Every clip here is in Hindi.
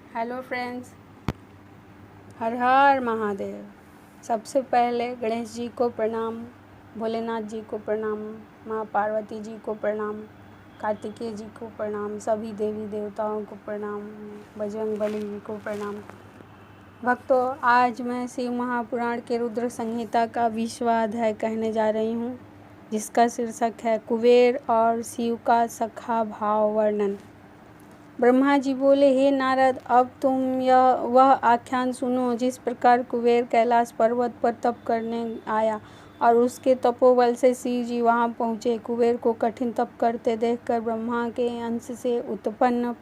हेलो फ्रेंड्स, हर हर महादेव। सबसे पहले गणेश जी को प्रणाम, भोलेनाथ जी को प्रणाम, माँ पार्वती जी को प्रणाम, कार्तिकेय जी को प्रणाम, सभी देवी देवताओं को प्रणाम, बजरंगबली जी को प्रणाम। भक्तों, आज मैं शिव महापुराण के रुद्र संहिता का 20वां अध्याय कहने जा रही हूँ, जिसका शीर्षक है कुबेर और शिव का सखा भाव वर्णन। ब्रह्मा जी बोले, हे नारद, अब तुम वह आख्यान सुनो जिस प्रकार कुबेर कैलाश पर्वत पर तप करने आया और उसके तपोबल से शिव जी वहाँ पहुँचे। कुबेर को कठिन तप करते देखकर ब्रह्मा के अंश से उत्पन्न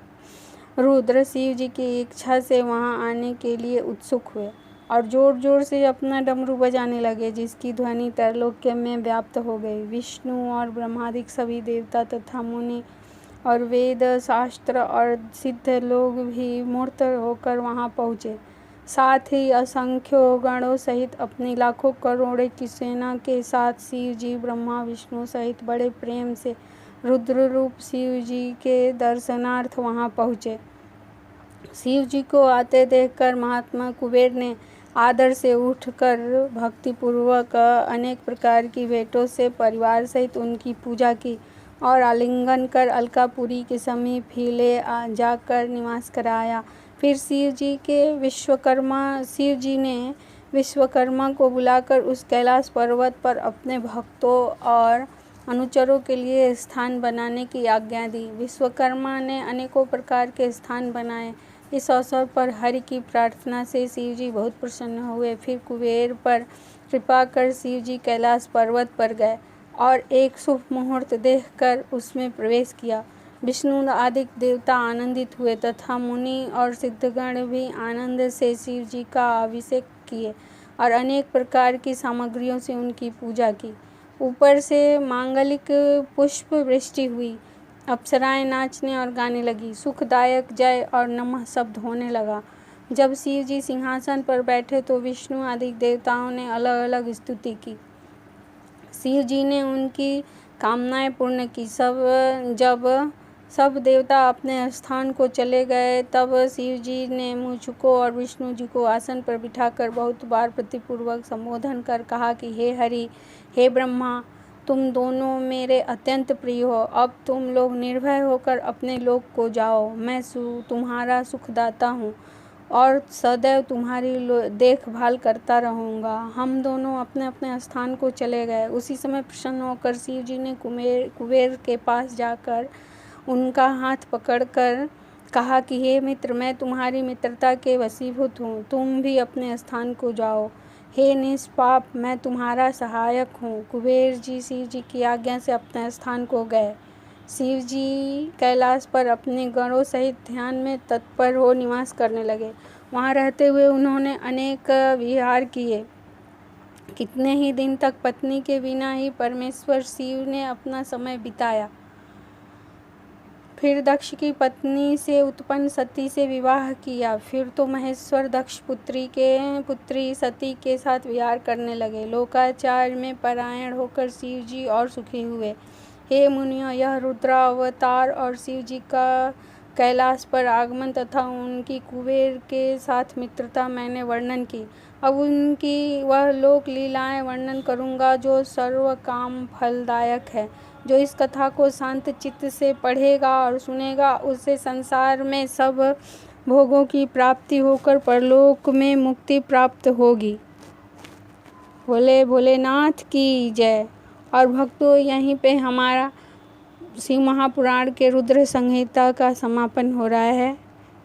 रुद्र शिव जी की इच्छा से वहाँ आने के लिए उत्सुक हुए और जोर जोर से अपना डमरू बजाने लगे, जिसकी ध्वनि त्रैलोक्य में व्याप्त हो गई। विष्णु और ब्रह्मादिक सभी देवता तथा मुनि और वेद शास्त्र और सिद्ध लोग भी मूर्त होकर वहां पहुँचे। साथ ही असंख्य गणों सहित अपनी लाखों करोड़ों की सेना के साथ शिव जी ब्रह्मा विष्णु सहित बड़े प्रेम से रुद्र रूप शिव जी के दर्शनार्थ वहां पहुँचे। शिव जी को आते देखकर महात्मा कुबेर ने आदर से उठकर भक्तिपूर्वक अनेक प्रकार की भेंटों से परिवार सहित उनकी पूजा की और आलिंगन कर अलकापुरी के समीप ही ले जाकर निवास कराया। फिर शिव जी ने विश्वकर्मा को बुलाकर उस कैलाश पर्वत पर अपने भक्तों और अनुचरों के लिए स्थान बनाने की आज्ञा दी। विश्वकर्मा ने अनेकों प्रकार के स्थान बनाए। इस अवसर पर हरि की प्रार्थना से शिव जी बहुत प्रसन्न हुए। फिर कुबेर पर कृपा कर शिव जी कैलाश पर्वत पर गए और एक शुभ मुहूर्त देखकर उसमें प्रवेश किया। विष्णु आदि देवता आनंदित हुए तथा मुनि और सिद्धगण भी आनंद से शिव जी का अभिषेक किए और अनेक प्रकार की सामग्रियों से उनकी पूजा की। ऊपर से मांगलिक पुष्प वृष्टि हुई, अप्सराएं नाचने और गाने लगी, सुखदायक जय और नमः शब्द होने लगा। जब शिव जी सिंहासन पर बैठे तो विष्णु आदि देवताओं ने अलग अलग स्तुति की। शिव जी ने उनकी कामनाएं पूर्ण की। जब सब देवता अपने स्थान को चले गए तब शिव जी ने मुझको और विष्णु जी को आसन पर बिठाकर बहुत बार प्रतिपूर्वक संबोधन कर कहा कि हे हरि, हे ब्रह्मा, तुम दोनों मेरे अत्यंत प्रिय हो। अब तुम लोग निर्भय होकर अपने लोक को जाओ। मैं तुम्हारा सुखदाता हूँ और सदैव तुम्हारी देखभाल करता रहूँगा। हम दोनों अपने अपने स्थान को चले गए। उसी समय प्रसन्न होकर शिव जी ने कुबेर के पास जाकर उनका हाथ पकड़कर कहा कि हे मित्र, मैं तुम्हारी मित्रता के वशीभूत हूँ, तुम भी अपने स्थान को जाओ। हे निष्पाप, मैं तुम्हारा सहायक हूँ। कुबेर जी शिव जी की आज्ञा से अपने स्थान को गए। शिव जी कैलाश पर अपने गणों सहित ध्यान में तत्पर हो निवास करने लगे। वहाँ रहते हुए उन्होंने अनेक विहार किए। कितने ही दिन तक पत्नी के बिना ही परमेश्वर शिव ने अपना समय बिताया। फिर दक्ष की पत्नी से उत्पन्न सती से विवाह किया। फिर तो महेश्वर दक्ष पुत्री सती के साथ विहार करने लगे। लोकाचार में परायण होकर शिव जी और सुखी हुए। हे मुनियों, यह रुद्रावतार और शिव जी का कैलाश पर आगमन तथा उनकी कुबेर के साथ मित्रता मैंने वर्णन की। अब उनकी वह लोक लीलाएं वर्णन करूँगा जो सर्व काम फलदायक है। जो इस कथा को शांत चित्त से पढ़ेगा और सुनेगा, उसे संसार में सब भोगों की प्राप्ति होकर परलोक में मुक्ति प्राप्त होगी। भोलेनाथ की जय। और भक्तों, यहीं पे हमारा शिव महापुराण के रुद्र संहिता का समापन हो रहा है।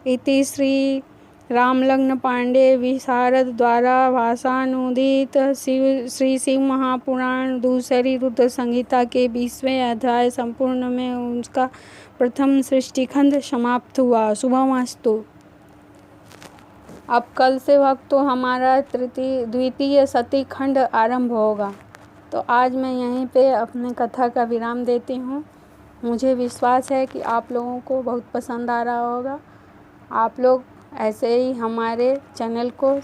इति श्री रामलग्न पांडे विशारद द्वारा भाषानुदित श्री शिव महापुराण दूसरी रुद्र संहिता के 20वें अध्याय संपूर्ण में उसका प्रथम सृष्टिखंड समाप्त हुआ। शुभमस्तु। अब कल से भक्तों हमारा द्वितीय सती खंड आरंभ होगा। तो आज मैं यहीं पे अपने कथा का विराम देती हूँ। मुझे विश्वास है कि आप लोगों को बहुत पसंद आ रहा होगा। आप लोग ऐसे ही हमारे चैनल को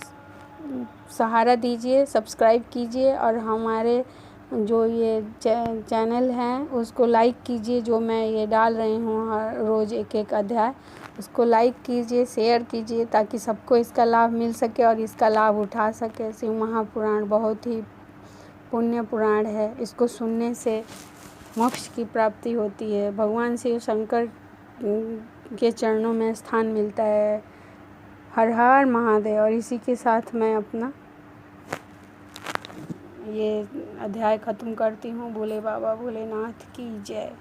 सहारा दीजिए, सब्सक्राइब कीजिए और हमारे जो ये चैनल है उसको लाइक कीजिए। जो मैं ये डाल रही हूँ हर रोज़ एक एक अध्याय, उसको लाइक कीजिए, शेयर कीजिए, ताकि सबको इसका लाभ मिल सके और इसका लाभ उठा सके। शिव महापुराण बहुत ही पुण्य पुराण है। इसको सुनने से मोक्ष की प्राप्ति होती है। भगवान शिव शंकर के चरणों में स्थान मिलता है। हर हर महादेव। और इसी के साथ मैं अपना ये अध्याय ख़त्म करती हूँ। भोले बाबा भोलेनाथ की जय।